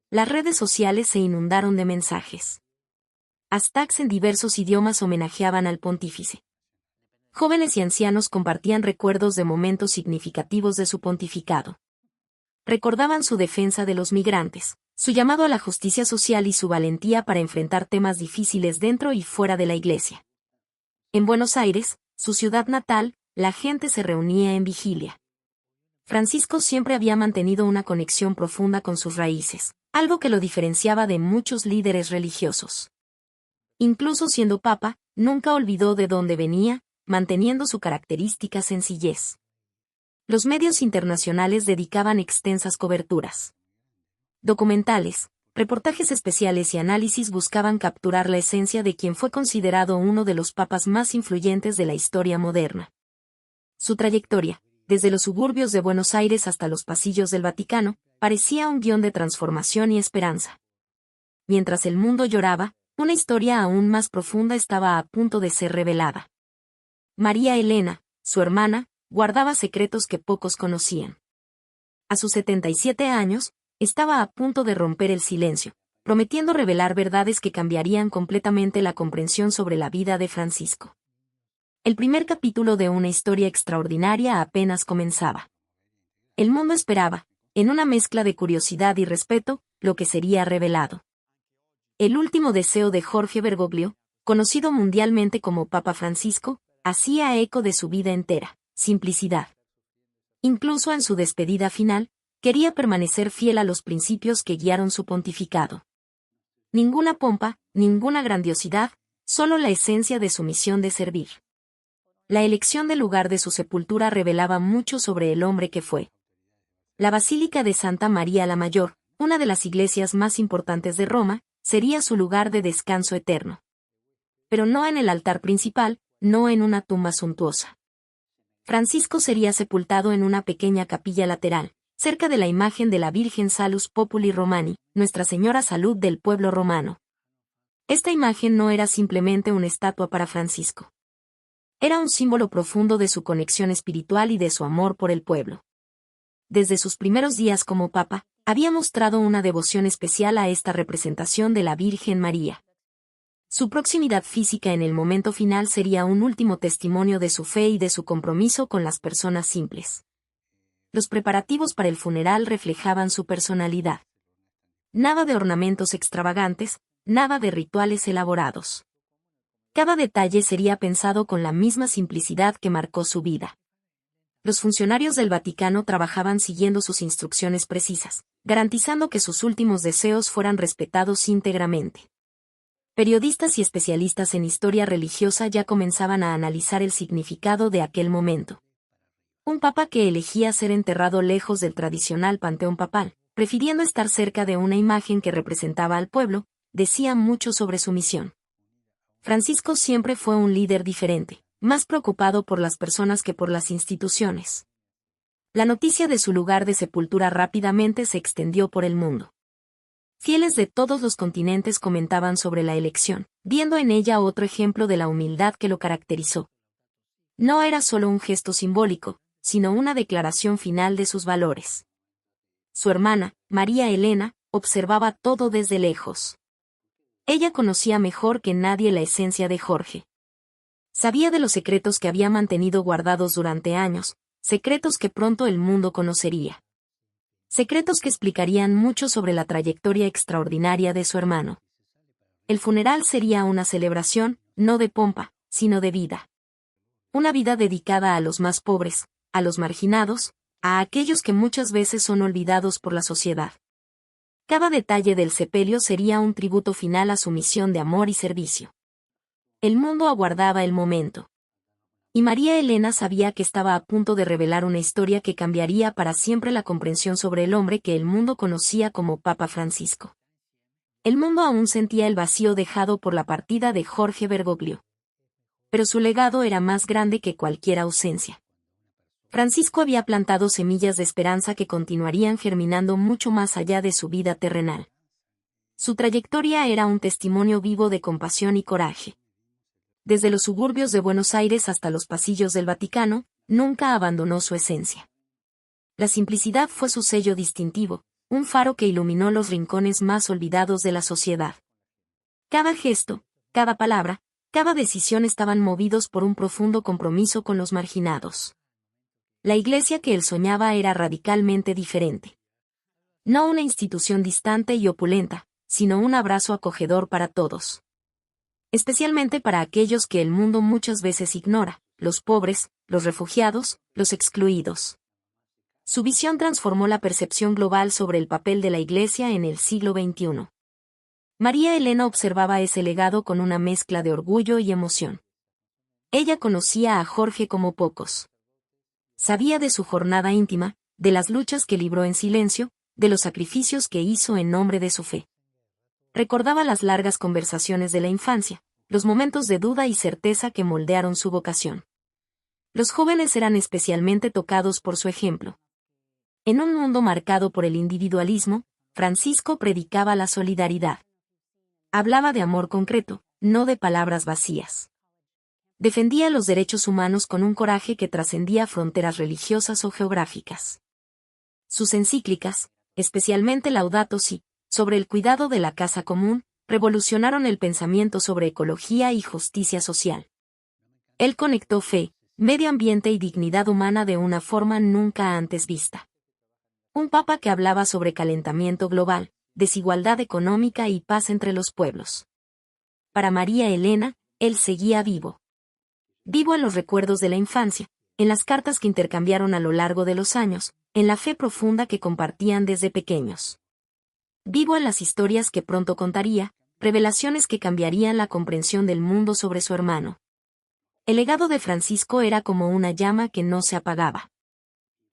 Las redes sociales se inundaron de mensajes. Hashtags en diversos idiomas homenajeaban al pontífice. Jóvenes y ancianos compartían recuerdos de momentos significativos de su pontificado. Recordaban su defensa de los migrantes, su llamado a la justicia social y su valentía para enfrentar temas difíciles dentro y fuera de la Iglesia. En Buenos Aires, su ciudad natal, la gente se reunía en vigilia. Francisco siempre había mantenido una conexión profunda con sus raíces, algo que lo diferenciaba de muchos líderes religiosos. Incluso siendo papa, nunca olvidó de dónde venía, manteniendo su característica sencillez. Los medios internacionales dedicaban extensas coberturas. Documentales, reportajes especiales y análisis buscaban capturar la esencia de quien fue considerado uno de los papas más influyentes de la historia moderna. Su trayectoria, desde los suburbios de Buenos Aires hasta los pasillos del Vaticano, parecía un guión de transformación y esperanza. Mientras el mundo lloraba, una historia aún más profunda estaba a punto de ser revelada. María Elena, su hermana, guardaba secretos que pocos conocían. A sus 77 años, estaba a punto de romper el silencio, prometiendo revelar verdades que cambiarían completamente la comprensión sobre la vida de Francisco. El primer capítulo de una historia extraordinaria apenas comenzaba. El mundo esperaba, en una mezcla de curiosidad y respeto, lo que sería revelado. El último deseo de Jorge Bergoglio, conocido mundialmente como Papa Francisco, hacía eco de su vida entera, simplicidad. Incluso en su despedida final, quería permanecer fiel a los principios que guiaron su pontificado. Ninguna pompa, ninguna grandiosidad, solo la esencia de su misión de servir. La elección del lugar de su sepultura revelaba mucho sobre el hombre que fue. La Basílica de Santa María la Mayor, una de las iglesias más importantes de Roma, sería su lugar de descanso eterno. Pero no en el altar principal, no en una tumba suntuosa. Francisco sería sepultado en una pequeña capilla lateral, cerca de la imagen de la Virgen Salus Populi Romani, Nuestra Señora Salud del pueblo romano. Esta imagen no era simplemente una estatua para Francisco. Era un símbolo profundo de su conexión espiritual y de su amor por el pueblo. Desde sus primeros días como papa, había mostrado una devoción especial a esta representación de la Virgen María. Su proximidad física en el momento final sería un último testimonio de su fe y de su compromiso con las personas simples. Los preparativos para el funeral reflejaban su personalidad. Nada de ornamentos extravagantes, nada de rituales elaborados. Cada detalle sería pensado con la misma simplicidad que marcó su vida. Los funcionarios del Vaticano trabajaban siguiendo sus instrucciones precisas, garantizando que sus últimos deseos fueran respetados íntegramente. Periodistas y especialistas en historia religiosa ya comenzaban a analizar el significado de aquel momento. Un papa que elegía ser enterrado lejos del tradicional panteón papal, prefiriendo estar cerca de una imagen que representaba al pueblo, decía mucho sobre su misión. Francisco siempre fue un líder diferente, más preocupado por las personas que por las instituciones. La noticia de su lugar de sepultura rápidamente se extendió por el mundo. Fieles de todos los continentes comentaban sobre la elección, viendo en ella otro ejemplo de la humildad que lo caracterizó. No era solo un gesto simbólico, sino una declaración final de sus valores. Su hermana, María Elena, observaba todo desde lejos. Ella conocía mejor que nadie la esencia de Jorge. Sabía de los secretos que había mantenido guardados durante años, secretos que pronto el mundo conocería. Secretos que explicarían mucho sobre la trayectoria extraordinaria de su hermano. El funeral sería una celebración, no de pompa, sino de vida. Una vida dedicada a los más pobres, a los marginados, a aquellos que muchas veces son olvidados por la sociedad. Cada detalle del sepelio sería un tributo final a su misión de amor y servicio. El mundo aguardaba el momento. Y María Elena sabía que estaba a punto de revelar una historia que cambiaría para siempre la comprensión sobre el hombre que el mundo conocía como Papa Francisco. El mundo aún sentía el vacío dejado por la partida de Jorge Bergoglio. Pero su legado era más grande que cualquier ausencia. Francisco había plantado semillas de esperanza que continuarían germinando mucho más allá de su vida terrenal. Su trayectoria era un testimonio vivo de compasión y coraje. Desde los suburbios de Buenos Aires hasta los pasillos del Vaticano, nunca abandonó su esencia. La simplicidad fue su sello distintivo, un faro que iluminó los rincones más olvidados de la sociedad. Cada gesto, cada palabra, cada decisión estaban movidos por un profundo compromiso con los marginados. La iglesia que él soñaba era radicalmente diferente. No una institución distante y opulenta, sino un abrazo acogedor para todos. Especialmente para aquellos que el mundo muchas veces ignora, los pobres, los refugiados, los excluidos. Su visión transformó la percepción global sobre el papel de la Iglesia en el siglo XXI. María Elena observaba ese legado con una mezcla de orgullo y emoción. Ella conocía a Jorge como pocos. Sabía de su jornada íntima, de las luchas que libró en silencio, de los sacrificios que hizo en nombre de su fe. Recordaba las largas conversaciones de la infancia, los momentos de duda y certeza que moldearon su vocación. Los jóvenes eran especialmente tocados por su ejemplo. En un mundo marcado por el individualismo, Francisco predicaba la solidaridad. Hablaba de amor concreto, no de palabras vacías. Defendía los derechos humanos con un coraje que trascendía fronteras religiosas o geográficas. Sus encíclicas, especialmente Laudato Si, sobre el cuidado de la casa común, revolucionaron el pensamiento sobre ecología y justicia social. Él conectó fe, medio ambiente y dignidad humana de una forma nunca antes vista. Un papa que hablaba sobre calentamiento global, desigualdad económica y paz entre los pueblos. Para María Elena, él seguía vivo. Vivo en los recuerdos de la infancia, en las cartas que intercambiaron a lo largo de los años, en la fe profunda que compartían desde pequeños. Vivo en las historias que pronto contaría, revelaciones que cambiarían la comprensión del mundo sobre su hermano. El legado de Francisco era como una llama que no se apagaba.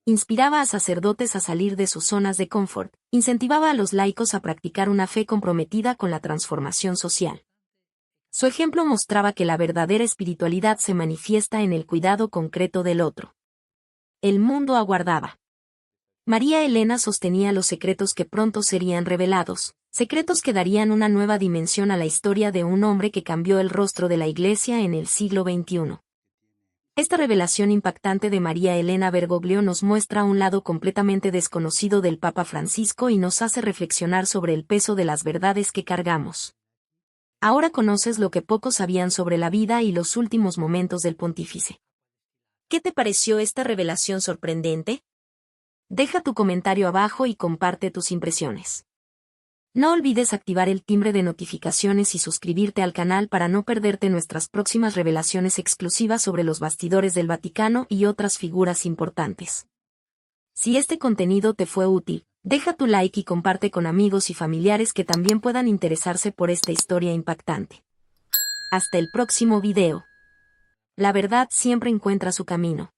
Inspiraba a sacerdotes a salir de sus zonas de confort, incentivaba a los laicos a practicar una fe comprometida con la transformación social. Su ejemplo mostraba que la verdadera espiritualidad se manifiesta en el cuidado concreto del otro. El mundo aguardaba. María Elena sostenía los secretos que pronto serían revelados, secretos que darían una nueva dimensión a la historia de un hombre que cambió el rostro de la Iglesia en el siglo XXI. Esta revelación impactante de María Elena Bergoglio nos muestra un lado completamente desconocido del Papa Francisco y nos hace reflexionar sobre el peso de las verdades que cargamos. Ahora conoces lo que pocos sabían sobre la vida y los últimos momentos del pontífice. ¿Qué te pareció esta revelación sorprendente? Deja tu comentario abajo y comparte tus impresiones. No olvides activar el timbre de notificaciones y suscribirte al canal para no perderte nuestras próximas revelaciones exclusivas sobre los bastidores del Vaticano y otras figuras importantes. Si este contenido te fue útil, deja tu like y comparte con amigos y familiares que también puedan interesarse por esta historia impactante. Hasta el próximo video. La verdad siempre encuentra su camino.